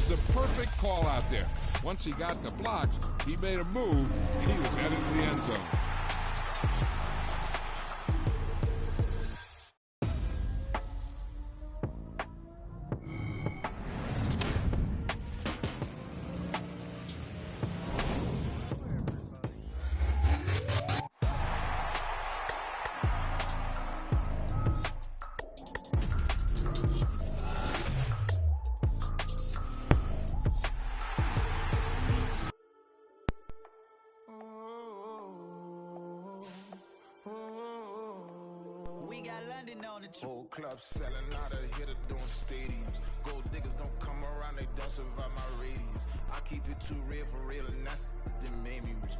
was the perfect call out there. Once he got the blocks, he made a move, and he was headed to the end zone. We got London on the trip. Whole club selling out of hitter doing stadiums. Gold diggers don't come around, they don't survive my radius. I keep it too real for real, and that's that made me rich.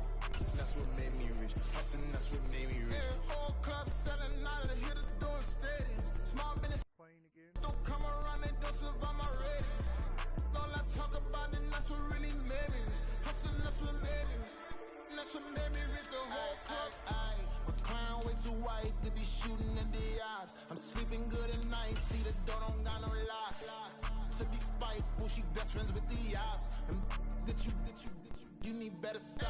That's what made me rich. Hustling, that's what made me rich. Yeah, whole club selling out of hitter doing stadiums. Small business Playing again. don't come around, they don't survive my radius. All I talk about, and that's what really made me rich. Hustling, that's what made me rich. That's what made me rich. The whole club. My clown way too white to be shooting in the eyes. I'm sleeping good at night, see the door don't got no locks. To be spiteful, she best friends with the ops. And you need better stop.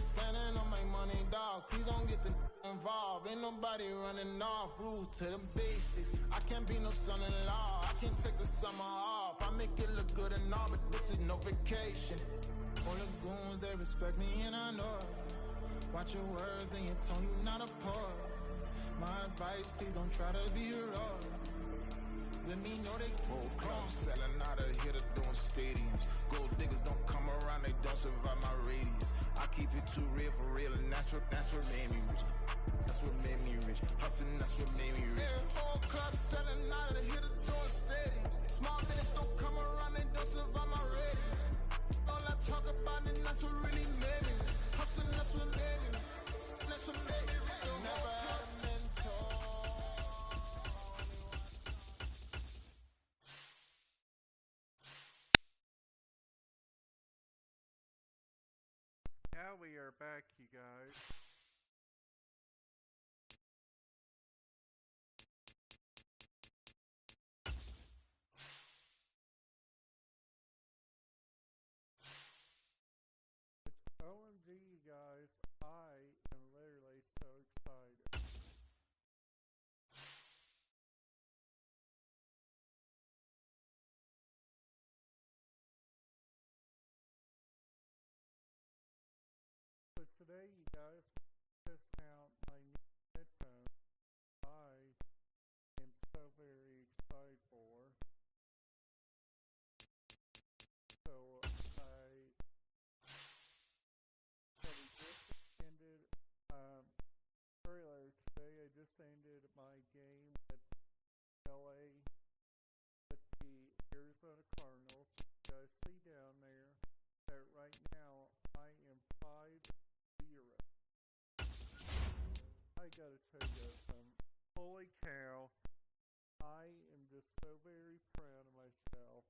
Standing on my money, dog. Please don't get involved. Ain't nobody running off. Rules to the basics. I can't be no son-in-law. I can't take the summer off. I make it look good and all, but this is no vacation. All the goons, they respect me and I know it. Watch your words and your tone, you not a poet. My advice, please don't try to be heroic. Let me know they whole club selling out of hitter doing stadiums. Gold diggers don't come around, they don't survive my radius. I keep it too real for real, and that's what made me rich. That's what made me rich. Hustling, that's what made me rich. Yeah, whole club selling out of hitter doing stadiums. Small business don't come around, they don't survive my radius. All I talk about, and that's what really made me rich. Hustling, that's what made me rich. That's what made me rich. Never had a mentor. Now we are back, you guys. It's OMG, you guys. I am literally so excited. So today, you guys, test out my new headphones. I am so very excited for. So we just ended earlier today. I just ended my game at LA with the Arizona Cardinals. You guys see down there that right now I am 5-0. I gotta tell you holy cow, I am just so very proud of myself.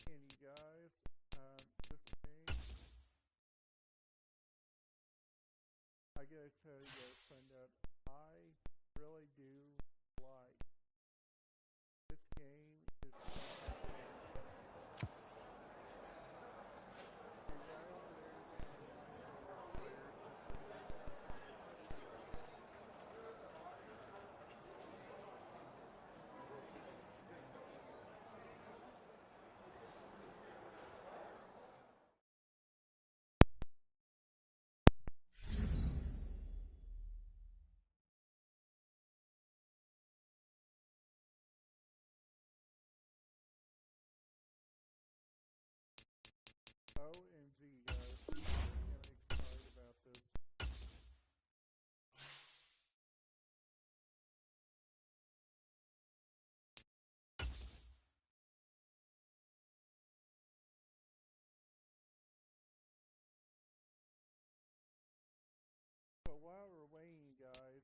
And you guys, this game, I gotta tell you guys something that I really do like. This game is OMG, guys. I'm excited about this. So while we're waiting, you guys,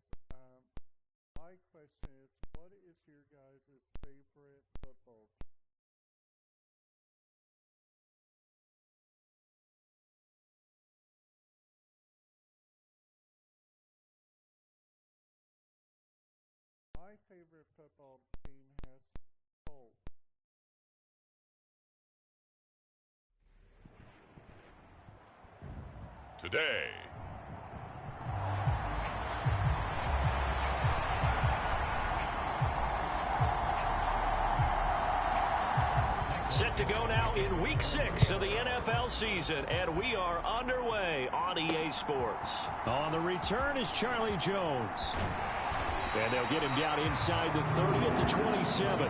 my question is, what is your guys' favorite football team? my favorite football team has sold. Today. Set to go now in Week 6 of the NFL season, and we are underway on EA Sports. On the return is Charlie Jones. And they'll get him down inside the 30 at the 27.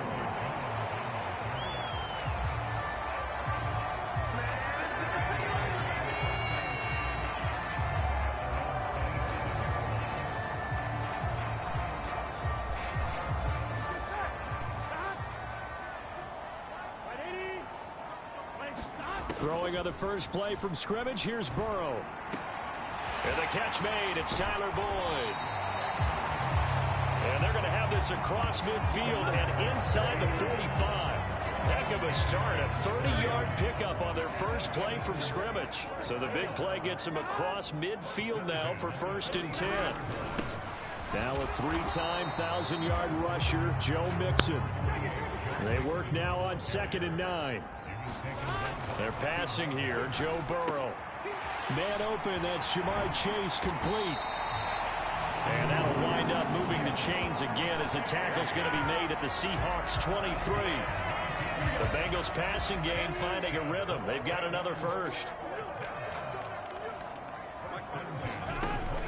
Throwing on the first play from scrimmage, here's Burrow. And the catch made, it's Tyler Boyd. And they're going to have this across midfield and inside the 45. Heck of a start, a 30-yard pickup on their first play from scrimmage. So the big play gets them across midfield now for 1st and 10. Now a 3-time 1,000-yard rusher, Joe Mixon. They work now on 2nd and 9. They're passing here, Joe Burrow. Man open, that's Jamar Chase, complete. And that'll wind up moving the chains again as the tackle's going to be made at the Seahawks 23. The Bengals passing game finding a rhythm. They've got another first.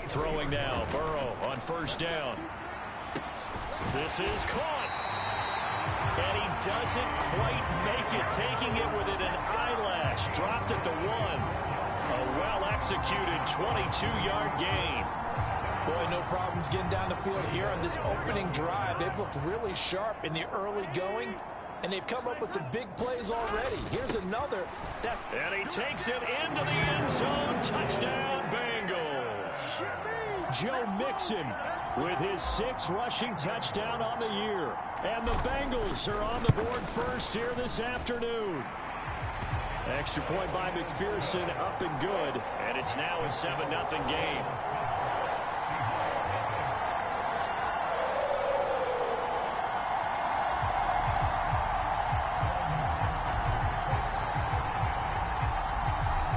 Throwing now, Burrow on 1st down. This is caught. And he doesn't quite make it, taking it within an eyelash. Dropped at the 1. A well-executed 22-yard gain. Boy, no problems getting down the field here on this opening drive. They've looked really sharp in the early going, and they've come up with some big plays already. Here's another. And he takes it into the end zone. Touchdown, Bengals. Joe Mixon with his 6th rushing touchdown on the year. And the Bengals are on the board first here this afternoon. Extra point by McPherson, up and good. And it's now a 7-0 game.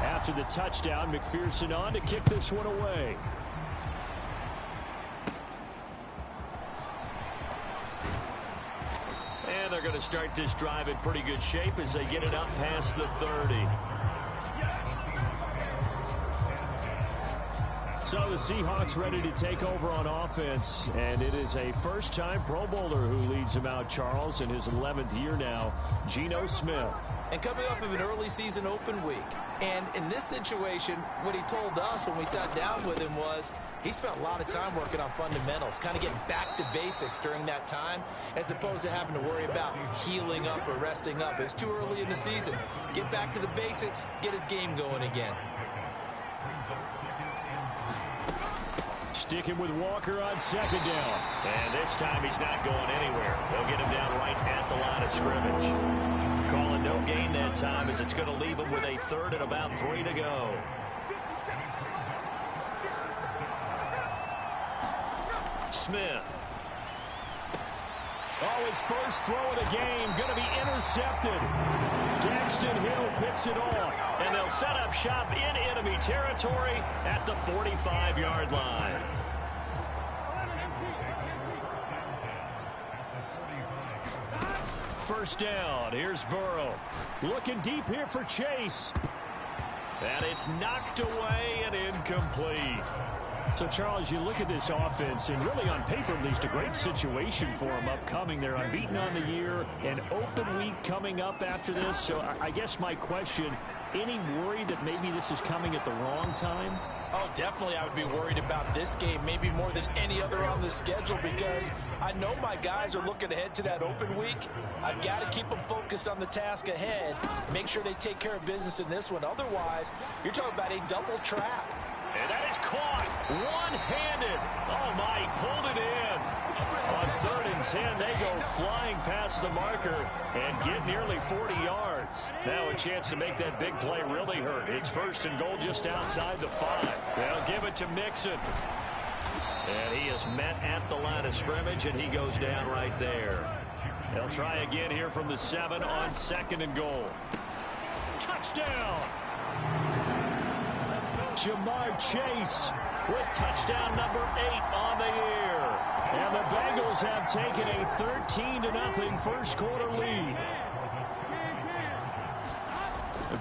After the touchdown, McPherson on to kick this one away. And they're going to start this drive in pretty good shape as they get it up past the 30. So the Seahawks ready to take over on offense, and it is a first-time Pro Bowler who leads them out, Charles, in his 11th year now, Geno Smith. And coming off of an early season open week. And in this situation, what he told us when we sat down with him was he spent a lot of time working on fundamentals, kind of getting back to basics during that time, as opposed to having to worry about healing up or resting up. It's too early in the season. Get back to the basics, get his game going again. Sticking with Walker on 2nd down. And this time he's not going anywhere. They'll get him down right at the line of scrimmage. Calling no gain that time as it's going to leave him with a 3rd and about 3 to go. Smith. Oh, his first throw of the game going to be intercepted. Daxton Hill picks it off. And they'll set up shop in enemy territory at the 45-yard line. First down. Here's Burrow. Looking deep here for Chase. And it's knocked away and incomplete. So, Charles, you look at this offense, and really on paper, at least a great situation for them upcoming. They're unbeaten on the year, an open week coming up after this. So I guess my question, any worry that maybe this is coming at the wrong time? Oh, definitely I would be worried about this game, maybe more than any other on the schedule, because I know my guys are looking ahead to that open week. I've got to keep them focused on the task ahead, make sure they take care of business in this one. Otherwise, you're talking about a double trap. And that is caught one-handed. Oh, my, he pulled it in. On 3rd and 10, they go flying past the marker and get nearly 40 yards. Now a chance to make that big play really hurt. It's 1st and goal just outside the 5. They'll give it to Mixon. And he is met at the line of scrimmage, and he goes down right there. They'll try again here from the 7 on 2nd and goal. Touchdown! Jamar Chase with touchdown number 8 on the year. And the Bengals have taken a 13-0 first quarter lead.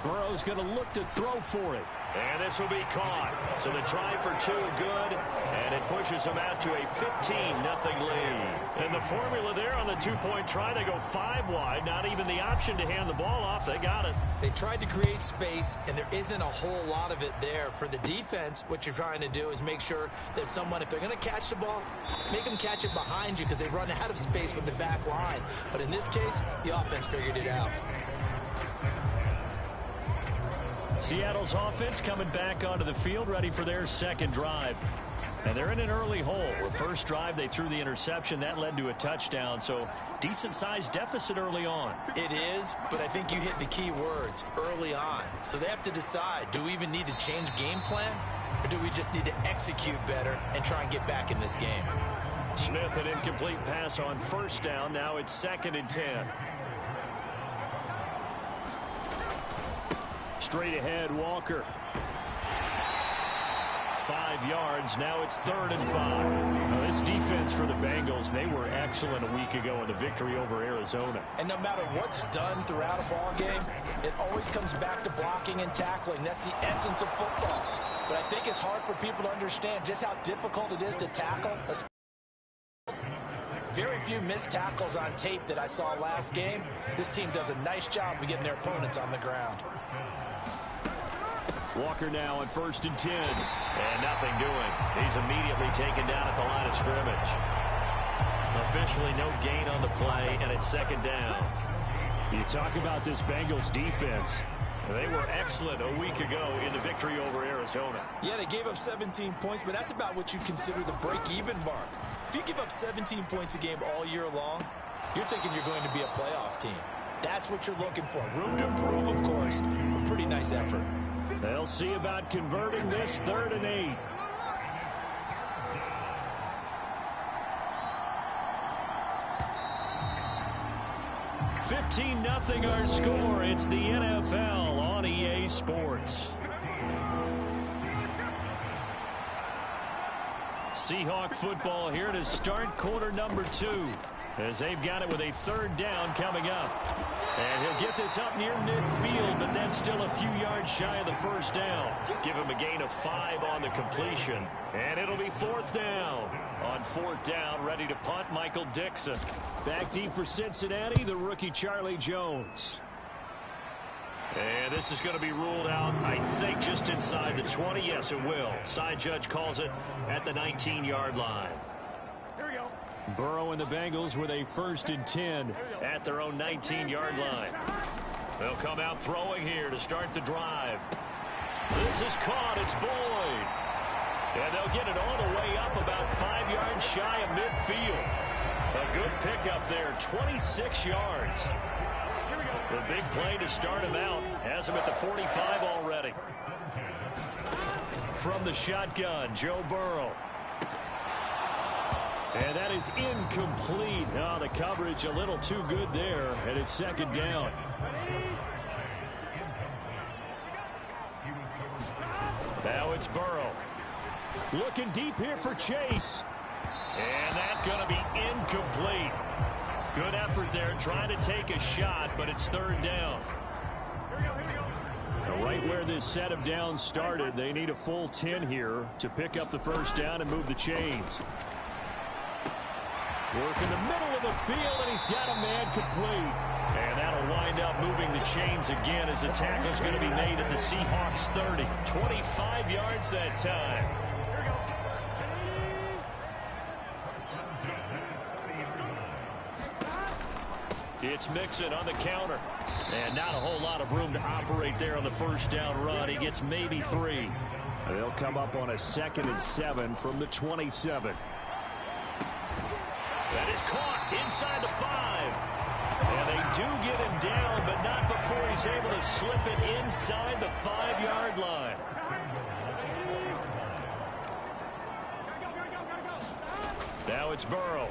Burrow's going to look to throw for it. And this will be caught. So the try for 2 good, and it pushes them out to a 15-0 lead. And the formula there on the 2-point try, they go 5 wide. Not even the option to hand the ball off. They got it. They tried to create space, and there isn't a whole lot of it there. For the defense, what you're trying to do is make sure that if they're going to catch the ball, make them catch it behind you because they run out of space with the back line. But in this case, the offense figured it out. Seattle's offense coming back onto the field, ready for their second drive. And they're in an early hole. The first drive, they threw the interception. That led to a touchdown, so decent-sized deficit early on. It is, but I think you hit the key words, early on. So they have to decide, do we even need to change game plan, or do we just need to execute better and try and get back in this game? Smith, an incomplete pass on first down. Now it's 2nd and 10. Straight ahead, Walker. 5 yards. Now it's 3rd and 5. Now, this defense for the Bengals, they were excellent a week ago in the victory over Arizona. And no matter what's done throughout a ball game, it always comes back to blocking and tackling. That's the essence of football. But I think it's hard for people to understand just how difficult it is to tackle. Very few missed tackles on tape that I saw last game. This team does a nice job of getting their opponents on the ground. Walker now on 1st and 10. And nothing doing. He's immediately taken down at the line of scrimmage. Officially no gain on the play, and it's 2nd down. You talk about this Bengals defense. They were excellent a week ago in the victory over Arizona. Yeah, they gave up 17 points, but that's about what you consider the break-even mark. If you give up 17 points a game all year long, you're thinking you're going to be a playoff team. That's what you're looking for. Room to improve, of course. A pretty nice effort. They'll see about converting this 3rd and 8. $15-0 our score. It's the NFL on EA Sports. Seahawk football here to start quarter number 2. As they've got it with a 3rd down coming up. And he'll get this up near midfield, but then still a few yards shy of the 1st down. Give him a gain of 5 on the completion. And it'll be 4th down. On 4th down, ready to punt, Michael Dixon. Back deep for Cincinnati, the rookie Charlie Jones. And this is going to be ruled out, I think, just inside the 20. Yes, it will. Side judge calls it at the 19-yard line. Burrow and the Bengals with a 1st and 10 at their own 19-yard line. They'll come out throwing here to start the drive. This is caught. It's Boyd. And they'll get it all the way up about 5 yards shy of midfield. A good pickup there, 26 yards. The big play to start him out has him at the 45 already. From the shotgun, Joe Burrow. And that is incomplete. Oh, the coverage a little too good there, and it's 2nd down. Now it's Burrow. Looking deep here for Chase. And that's going to be incomplete. Good effort there, trying to take a shot, but it's 3rd down. Right where this set of downs started, they need a full 10 here to pick up the 1st down and move the chains. Work in the middle of the field, and he's got a man complete. And that'll wind up moving the chains again as the tackle's going to be made at the Seahawks 30. 25 yards that time. It's Mixon on the counter. And not a whole lot of room to operate there on the 1st down run. He gets maybe 3. They'll come up on a 2nd and 7 from the 27. That is caught inside the 5. And they do get him down, but not before he's able to slip it inside the 5-yard line. Now it's Burrow.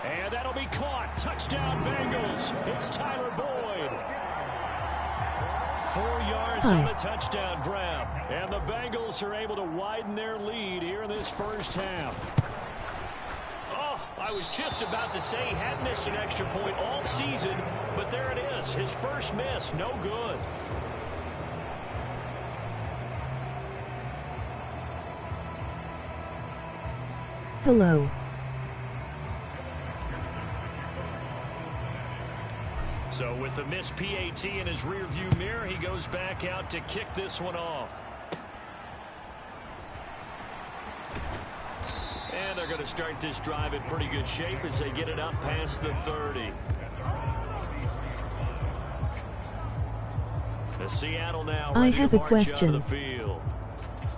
And that'll be caught. Touchdown, Bengals. It's Tyler Boyd. 4 yards on the touchdown grab. And the Bengals are able to widen their lead here in this first half. Oh, I was just about to say he had missed an extra point all season, but there it is. His first miss, no good. Hello. So with the missed PAT in his rearview mirror, he goes back out to kick this one off. And they're going to start this drive in pretty good shape as they get it up past the 30. The Seattle now ready I have to a march question. onto the field.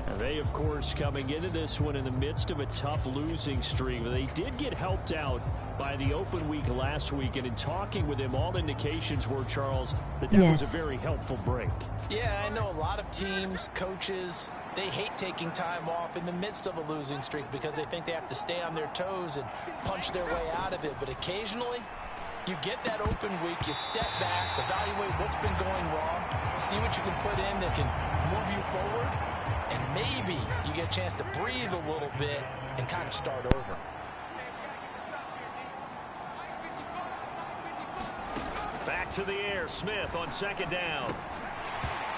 And they, of course, coming into this one in the midst of a tough losing streak. They did get helped out by the open week last week, and in talking with him, all indications were, Charles, that was a very helpful break. Yeah, I know a lot of teams, coaches, they hate taking time off in the midst of a losing streak because they think they have to stay on their toes and punch their way out of it. But occasionally, you get that open week, you step back, evaluate what's been going wrong, see what you can put in that can move you forward, and maybe you get a chance to breathe a little bit and kind of start over. Back to the air, Smith on second down.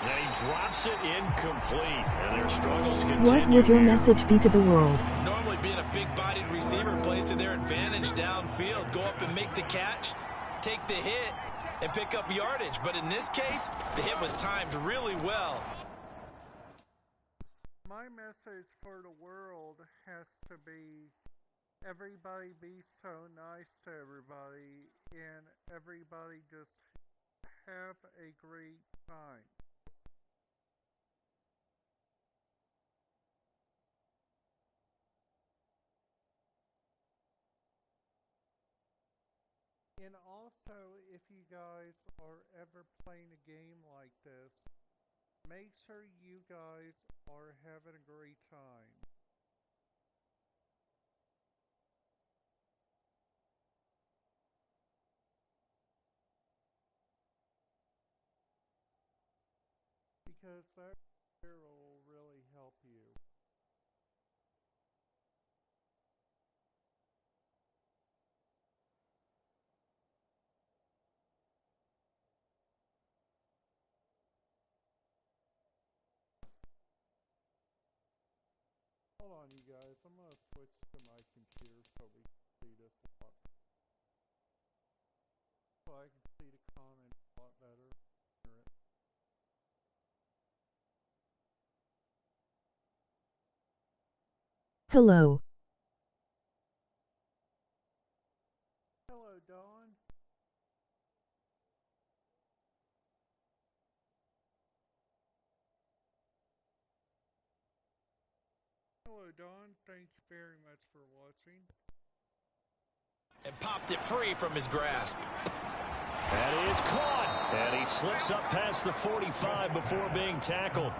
And he drops it incomplete. And their struggles continue. What would your message be to the world? Normally being a big-bodied receiver plays to their advantage downfield. Go up and make the catch, take the hit, and pick up yardage. But in this case, the hit was timed really well. My message for the world has to be everybody be so nice to everybody and everybody just have a great time. And also, if you guys are ever playing a game like this, make sure you guys are having a great time. Because that will really help you. Hold on, you guys. I'm going to switch to my computer so we can see this a lot. So I can see the comments a lot better. Hello. Hello, Dawn. Hello, Dawn. Thank you very much for watching. And popped it free from his grasp. That is caught. And he slips up past the 45 before being tackled.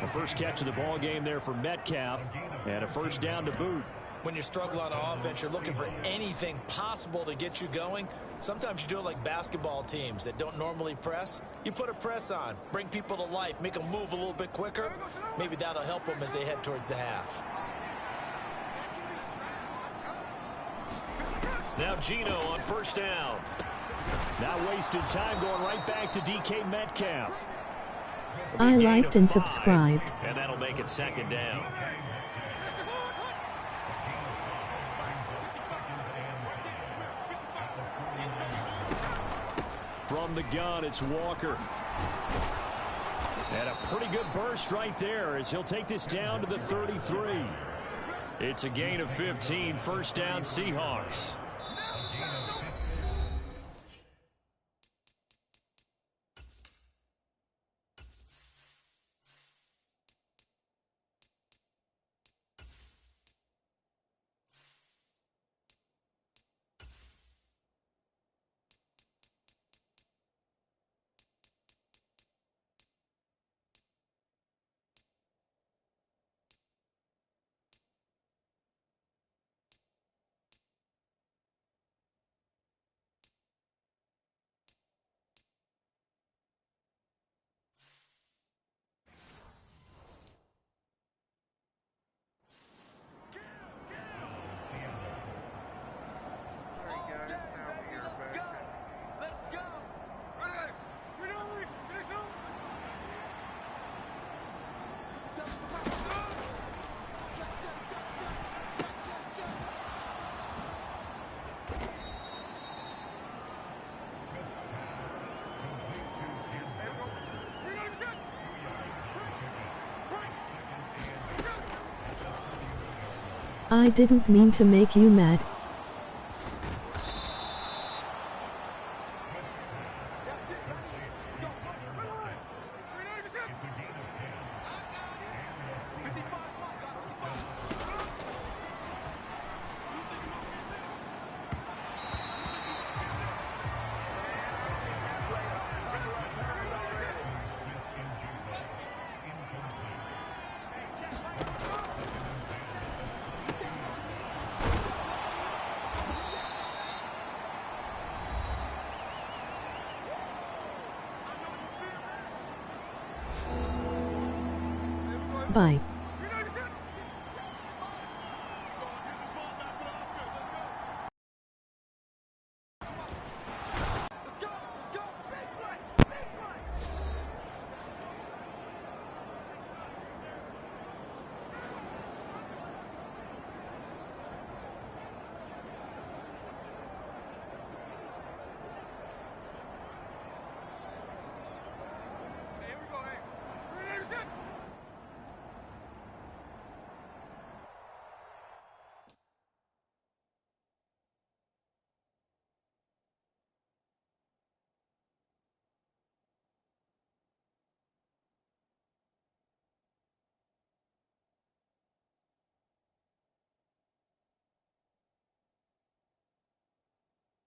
The first catch of the ball game there for Metcalf. And a first down to boot. When you struggle on offense, you're looking for anything possible to get you going. Sometimes you do it like basketball teams that don't normally press. You put a press on, bring people to life, make them move a little bit quicker. Maybe that'll help them as they head towards the half. Now Geno on first down. Not wasted time, going right back to DK Metcalf. I liked and subscribed. And that'll make it second down. From the gun, it's Walker. And a pretty good burst right there as he'll take this down to the 33. It's a gain of 15, first down Seahawks. I didn't mean to make you mad. Bye.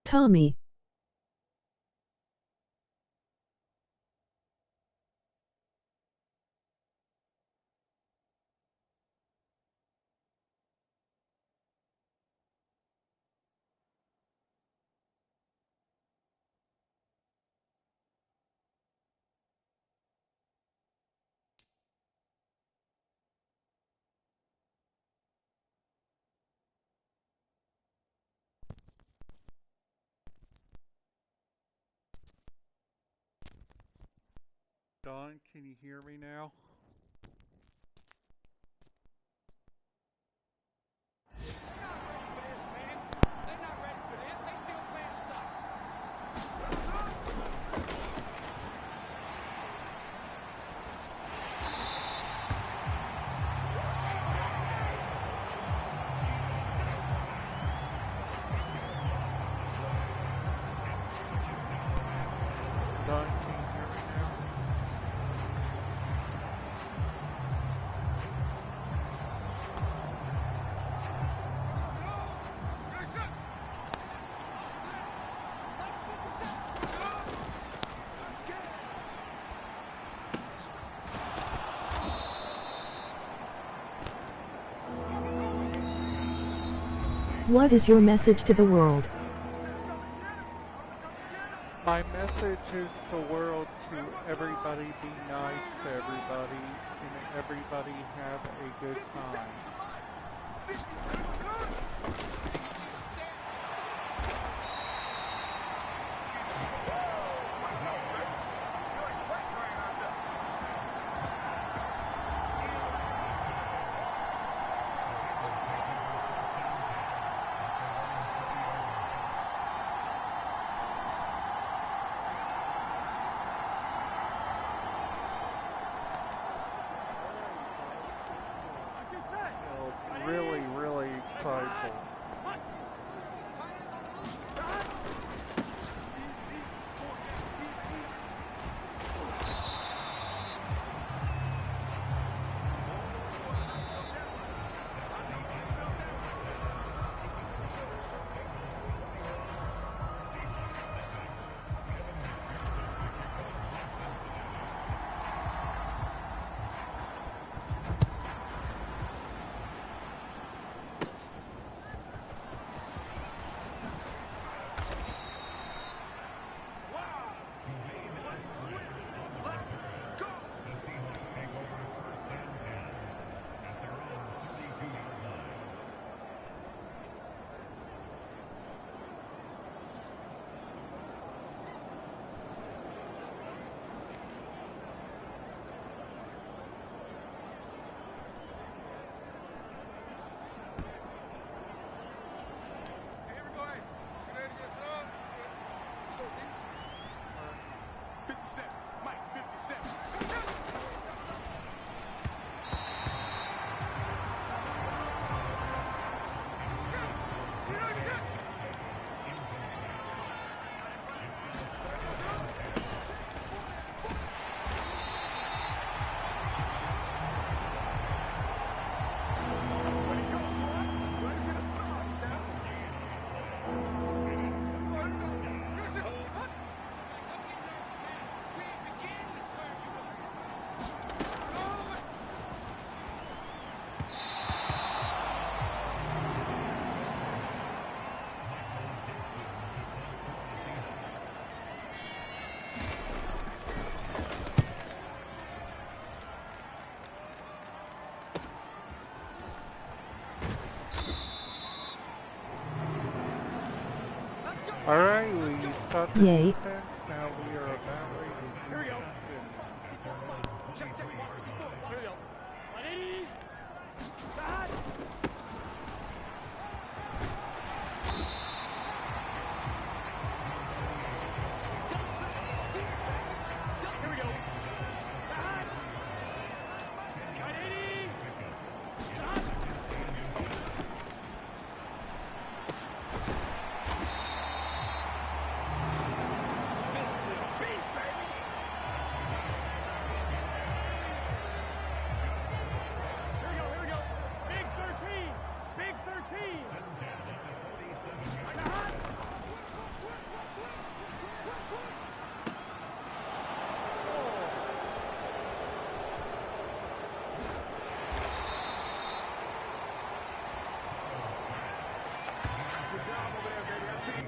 Tommy. Don, can you hear me now? Don, can you hear me now? What is your message to the world? My message is the world to everybody be nice to everybody and everybody have a good time. It's really, really exciting. Alright, we start the Yay. defense. Now we are about ready to Here we go. Check, check, mark the foot. Here we go. 180. Back. Here we go. Back. 180. Stop. Here we go. Big 13. Big 13. Good job over there, baby. I see you.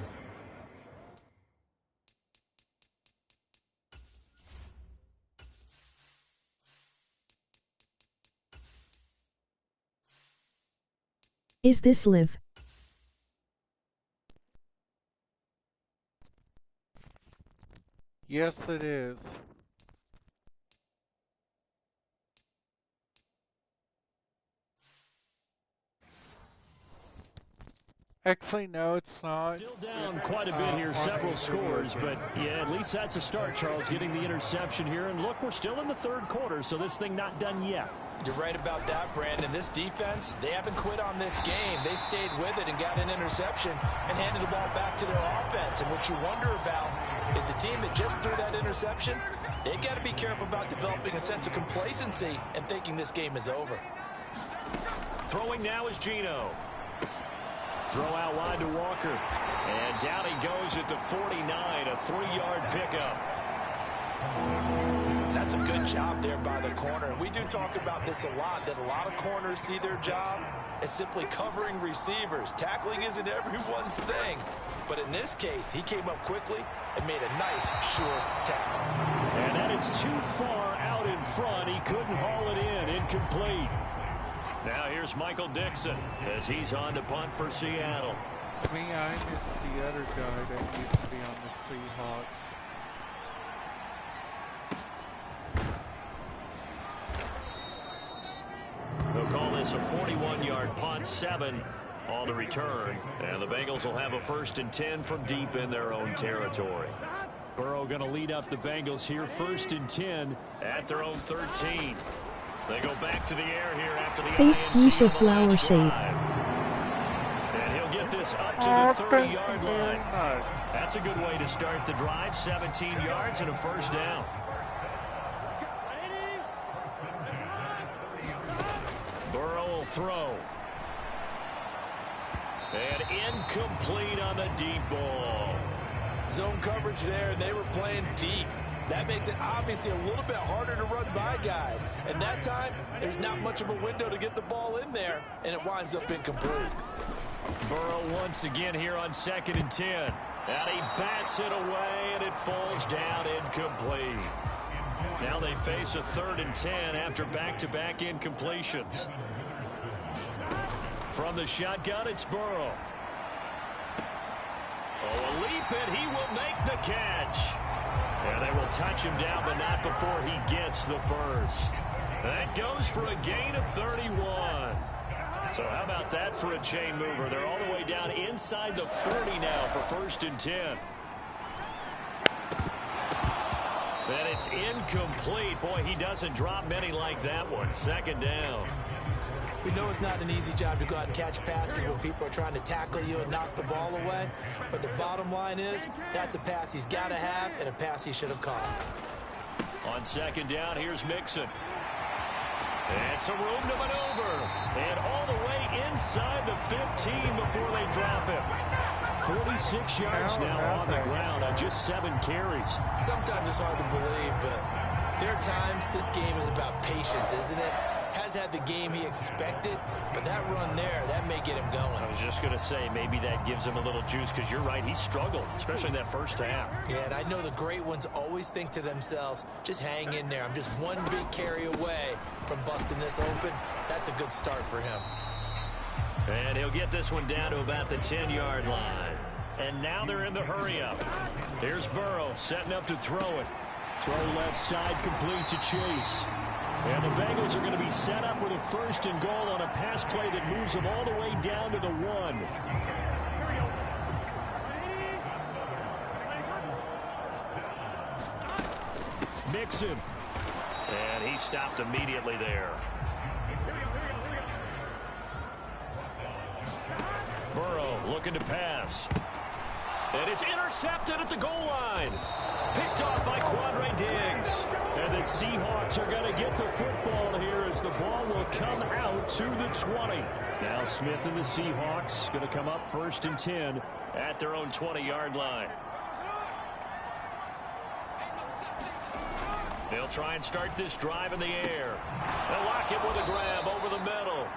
Is this live? Yes, it is. Actually, no, it's not. Still down quite a bit here, several scores, but yeah, at least that's a start, Charles, getting the interception here. And look, we're still in the third quarter, so this thing not done yet. You're right about that, Brandon. This defense, they haven't quit on this game. They stayed with it and got an interception and handed the ball back to their offense. And what you wonder about is the team that just threw that interception, they've got to be careful about developing a sense of complacency and thinking this game is over. Throwing now is Gino. Throw out wide to Walker. And down he goes at the 49, a 3-yard pickup. That's a good job there by the corner. We do talk about this a lot, that a lot of corners see their job as simply covering receivers. Tackling isn't everyone's thing. But in this case, he came up quickly and made a nice, short tackle. And that is too far out in front. He couldn't haul it in. Incomplete. Now here's Michael Dixon as he's on to punt for Seattle. To me, I miss the other guy that used to be on the Seahawks. They'll call this a 41-yard punt, 7 on the return. And the Bengals will have a 1st and 10 from deep in their own territory. Burrow going to lead up the Bengals here, 1st and 10 at their own 13. They go back to the air here after the Face INT fuchsia on the flower last shape. drive. And he'll get this up to the 30-yard line. Much. That's a good way to start the drive. 17 yards and a 1st down. Burrow will throw. And incomplete on the deep ball. Zone coverage there, and they were playing deep. That makes it obviously a little bit harder to run by guys. And that time, there's not much of a window to get the ball in there, and it winds up incomplete. Burrow once again here on 2nd and 10. And he bats it away, and it falls down incomplete. Now they face a 3rd and 10 after back-to-back incompletions. From the shotgun, it's Burrow. Oh, a leap, and he will make the catch. And they will touch him down, but not before he gets the 1st. That goes for a gain of 31. So how about that for a chain mover? They're all the way down inside the 40 now for 1st and 10. And it's incomplete. Boy, he doesn't drop many like that one. 2nd down. We know it's not an easy job to go out and catch passes when people are trying to tackle you and knock the ball away. But the bottom line is, that's a pass he's got to have and a pass he should have caught. On 2nd down, here's Mixon. And some room to maneuver. And all the way inside the 15 before they drop him. 46 yards now on the ground on just 7 carries. Sometimes it's hard to believe, but there are times this game is about patience, isn't it? Has had the game he expected, but that run there, that may get him going. I was just going to say, maybe that gives him a little juice, because you're right, he struggled, especially in that 1st half. Yeah, and I know the great ones always think to themselves, just hang in there. I'm just one big carry away from busting this open. That's a good start for him. And he'll get this one down to about the 10-yard line. and now they're in the hurry-up. Here's Burrow setting up to throw it. Throw left side, complete to Chase. And the Bengals are going to be set up with a 1st and goal on a pass play that moves them all the way down to the 1. Mixon. And he stopped immediately there. Burrow looking to pass. And it's intercepted at the goal line. Picked off by Quandre Diggs. And the Seahawks are going to get the football here as the ball will come out to the 20. Now Smith and the Seahawks going to come up 1st and 10 at their own 20-yard line. They'll try and start this drive in the air. They'll lock him with a grab over the middle.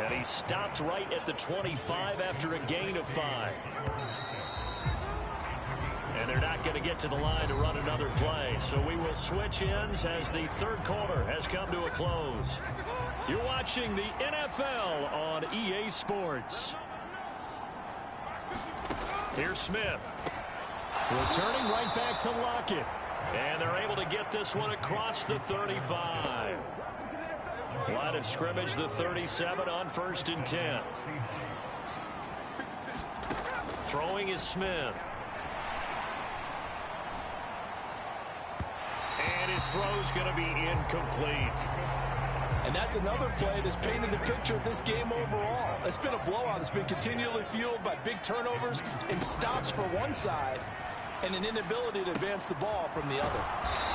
And he stopped right at the 25 after a gain of 5. And they're not going to get to the line to run another play. So we will switch ends as the 3rd quarter has come to a close. You're watching the NFL on EA Sports. Here's Smith. Returning right back to Lockett. And they're able to get this one across the 35. Line of scrimmage, the 37 on 1st and 10. Throwing is Smith. And his throw's going to be incomplete. And that's another play that's painted the picture of this game overall. It's been a blowout. It's been continually fueled by big turnovers and stops for one side and an inability to advance the ball from the other.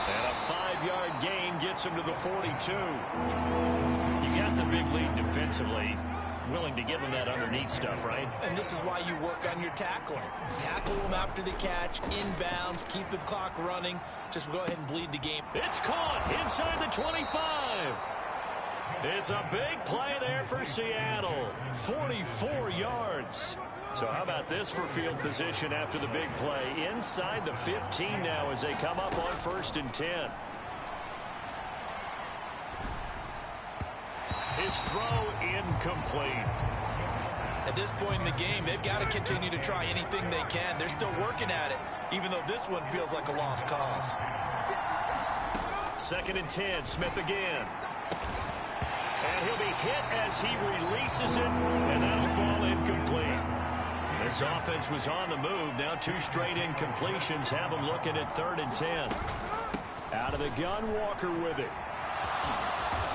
And a 5-yard gain gets him to the 42. You got the big lead defensively. Willing to give him that underneath stuff, right? And this is why you work on your tackling. Tackle him after the catch, inbounds, keep the clock running. Just go ahead and bleed the game. It's caught inside the 25. It's a big play there for Seattle. 44 yards. So how about this for field position after the big play? Inside the 15 now as they come up on 1st and 10. His throw incomplete. At this point in the game, they've got to continue to try anything they can. They're still working at it, even though this one feels like a lost cause. 2nd and 10, Smith again. And he'll be hit as he releases it, and that'll fall incomplete. This offense was on the move. Now 2 straight incompletions have them looking at 3rd and 10. Out of the gun, Walker with it.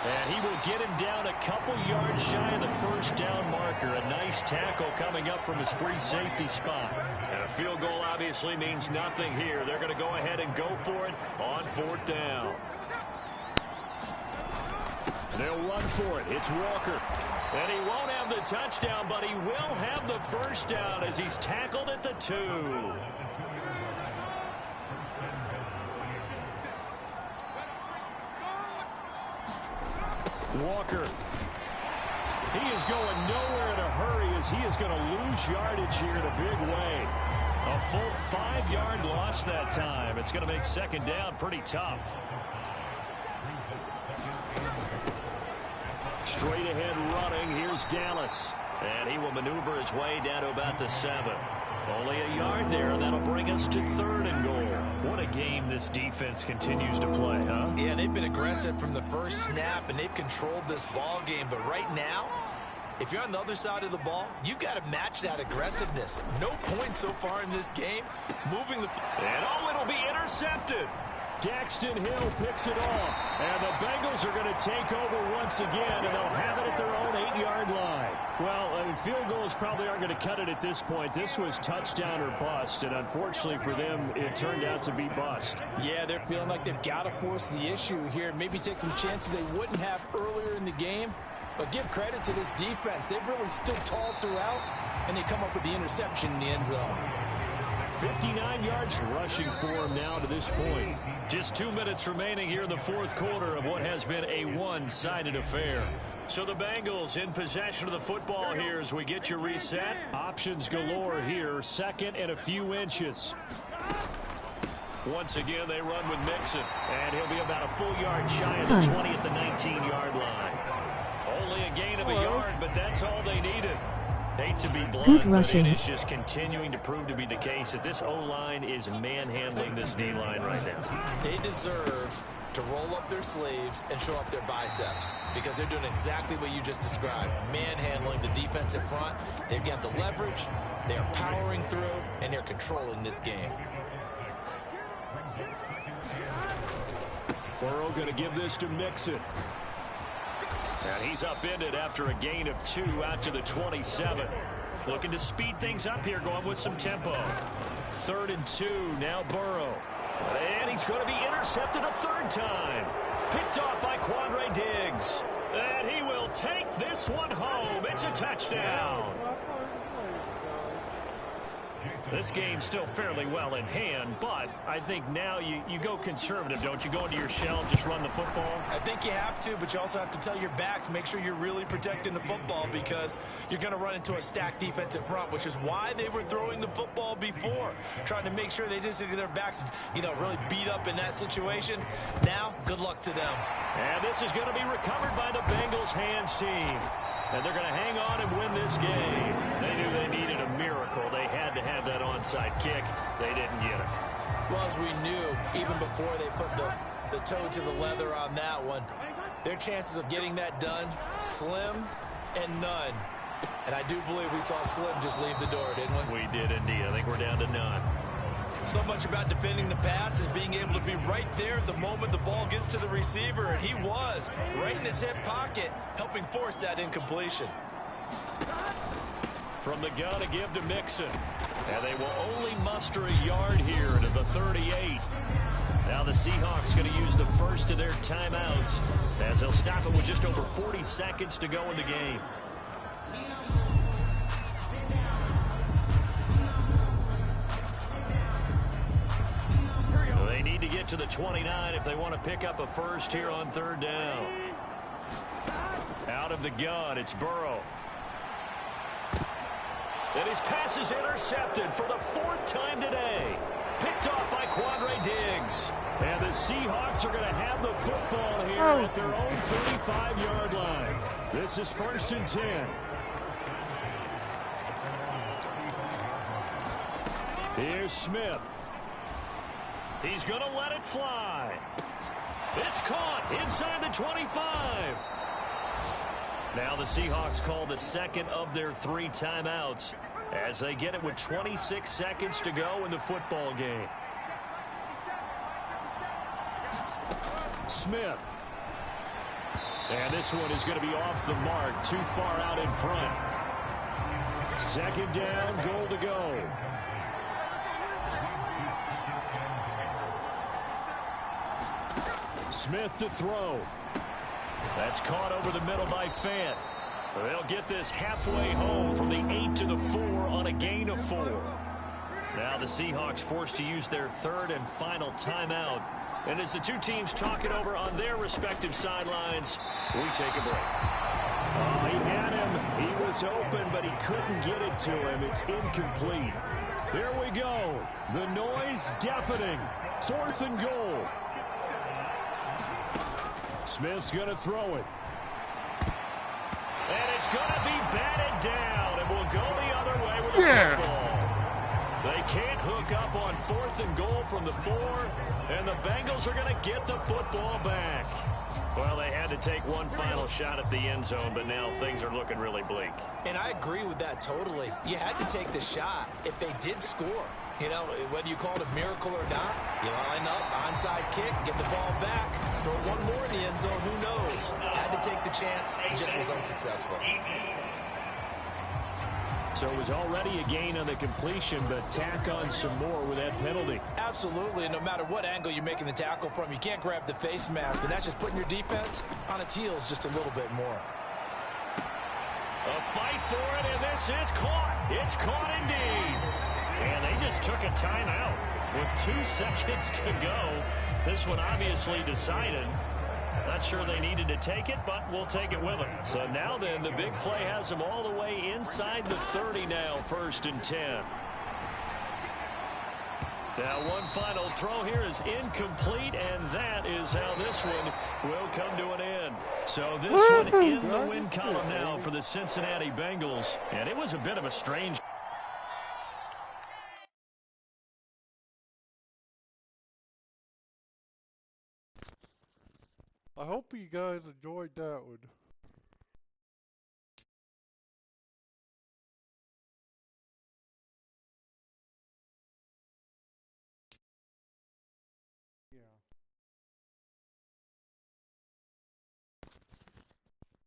And he will get him down a couple yards shy of the 1st down marker. A nice tackle coming up from his free safety spot. And a field goal obviously means nothing here. They're going to go ahead and go for it on 4th down. They'll run for it. It's Walker. And he won't have the touchdown, but he will have the 1st down as he's tackled at the 2. Walker. He is going nowhere in a hurry as he is going to lose yardage here in a big way. A full 5-yard loss that time. It's going to make 2nd down pretty tough. Straight ahead running. Here's Dallas. And he will maneuver his way down to about the 7. Only a yard there, and that'll bring us to 3rd and goal. What a game this defense continues to play, huh? Yeah, they've been aggressive from the first snap, and they've controlled this ball game. But right now, if you're on the other side of the ball, you've got to match that aggressiveness. No points so far in this game. Moving the... And it'll be intercepted. Daxton Hill picks it off. And the Bengals are going to take over once again, and they'll have it at their own 8-yard line. Well, field goals probably aren't going to cut it at this point. This was touchdown or bust, and unfortunately for them, it turned out to be bust. Yeah, they're feeling like they've got to force the issue here. Maybe take some chances they wouldn't have earlier in the game. But give credit to this defense. They've really stood tall throughout, and they come up with the interception in the end zone. 59 yards rushing for him now to this point. Just 2 minutes remaining here in the 4th quarter of what has been a one-sided affair. So the Bengals in possession of the football here as we get you reset. Options galore here. 2nd and a few inches. Once again, they run with Mixon. And he'll be about a full yard shy of the 20 at the 19-yard line. Only a gain of a yard, but that's all they needed. Hate to be Good rushing. It is just continuing to prove to be the case that this O-line is manhandling this D-line right now. They deserve to roll up their sleeves and show up their biceps because they're doing exactly what you just described, manhandling the defensive front. They've got the leverage, they're powering through, and they're controlling this game. Burrow going to give this to Mixon. And he's upended after a gain of 2 out to the 27. Looking to speed things up here, going with some tempo. 3rd and 2, now Burrow. And he's going to be intercepted a 3rd time. Picked off by Quandre Diggs. And he will take this one home. It's a touchdown. This game's still fairly well in hand, but I think now you go conservative, don't you? Go into your shell and just run the football? I think you have to, but you also have to tell your backs, make sure you're really protecting the football because you're going to run into a stacked defensive front, which is why they were throwing the football before, trying to make sure they just get their backs, really beat up in that situation. Now, good luck to them. And this is going to be recovered by the Bengals hands team. And they're going to hang on and win this game. They knew they needed a miracle. They had to have that onside kick. They didn't get it. Well, as we knew, even before they put the toe to the leather on that one, their chances of getting that done, slim and none. And I do believe we saw Slim just leave the door, didn't we? We did indeed. I think we're down to none. So much about defending the pass is being able to be right there at the moment the ball gets to the receiver, and he was right in his hip pocket, helping force that incompletion. From the gun to give to Mixon. And they will only muster a yard here to the 38. Now the Seahawks going to use the first of their timeouts as they'll stop it with just over 40 seconds to go in the game. They need to get to the 29 if they want to pick up a first here on 3rd down. Out of the gun, it's Burrow. And his pass is intercepted for the 4th time today. Picked off by Quandre Diggs. And the Seahawks are going to have the football here at their own 35-yard line. This is 1st and 10. Here's Smith. He's going to let it fly. It's caught inside the 25. Now the Seahawks call the second of their 3 timeouts as they get it with 26 seconds to go in the football game. Smith. And this one is going to be off the mark, too far out in front. 2nd down, goal to go. Smith to throw. That's caught over the middle by Fant. They'll get this halfway home from the 8 to the 4 on a gain of 4. Now the Seahawks forced to use their 3rd and final timeout. And as the two teams talk it over on their respective sidelines, we take a break. Oh, he had him. He was open, but he couldn't get it to him. It's incomplete. Here we go. The noise deafening. 4th and goal. Smith's going to throw it. And it's going to be batted down, and will go the other way with the football. They can't hook up on 4th and goal from the 4, and the Bengals are going to get the football back. Well, they had to take one final shot at the end zone, but now things are looking really bleak. And I agree with that totally. You had to take the shot if they did score. Whether you call it a miracle or not, you line up, onside kick, get the ball back, throw one more in the end zone, who knows? Had to take the chance, just was unsuccessful. So it was already a gain on the completion, but tack on some more with that penalty. Absolutely, and no matter what angle you're making the tackle from, you can't grab the face mask, and that's just putting your defense on its heels just a little bit more. A fight for it, and this is caught. It's caught indeed. And they just took a timeout with 2 seconds to go. This one obviously decided. Not sure they needed to take it, but we'll take it with them. So now then, the big play has them all the way inside the 30 now, 1st and 10. Now one final throw here is incomplete, and that is how this one will come to an end. So this one in the win column now for the Cincinnati Bengals. And it was a bit of a strange... I hope you guys enjoyed that one. Yeah.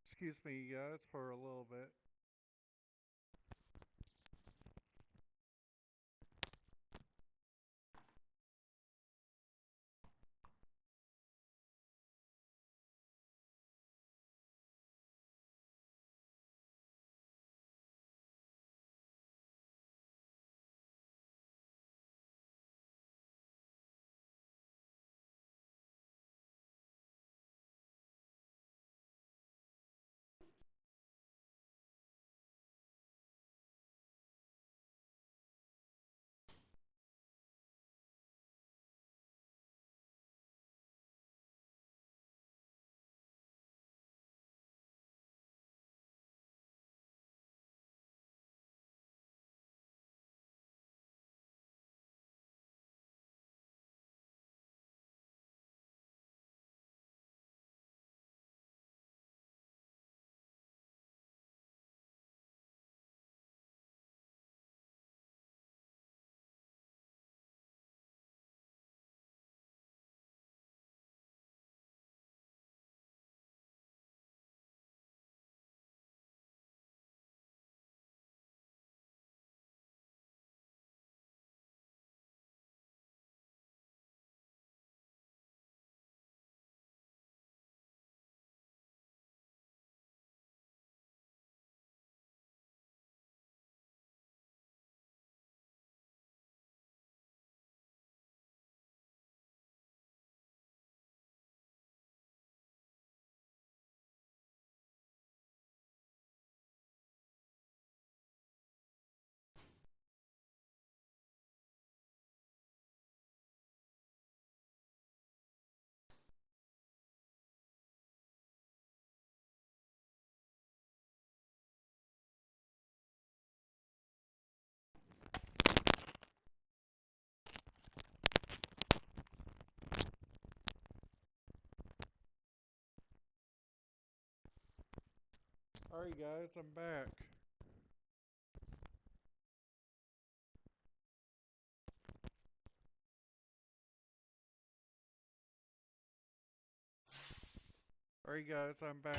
Excuse me, guys, for a little bit. Alright guys, I'm back. Alright guys, I'm back.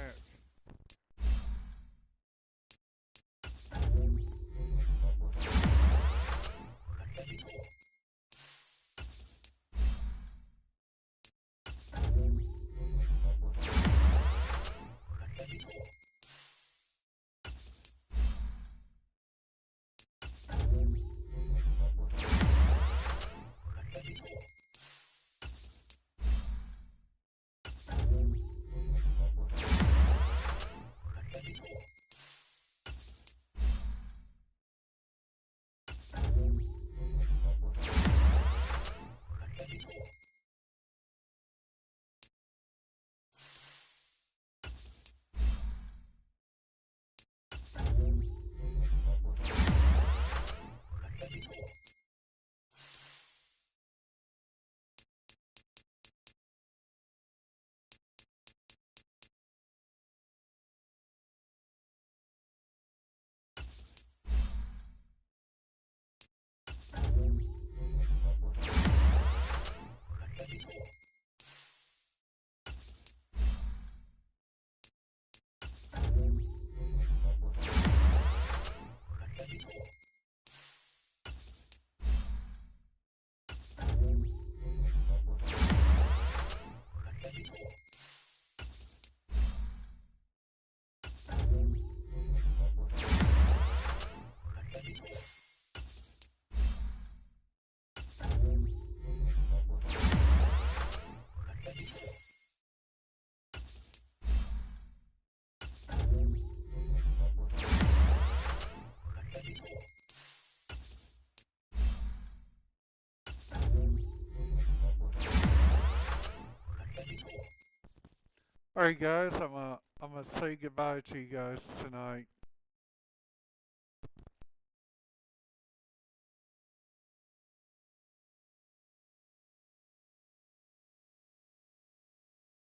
All right, guys, I'm gonna say goodbye to you guys tonight.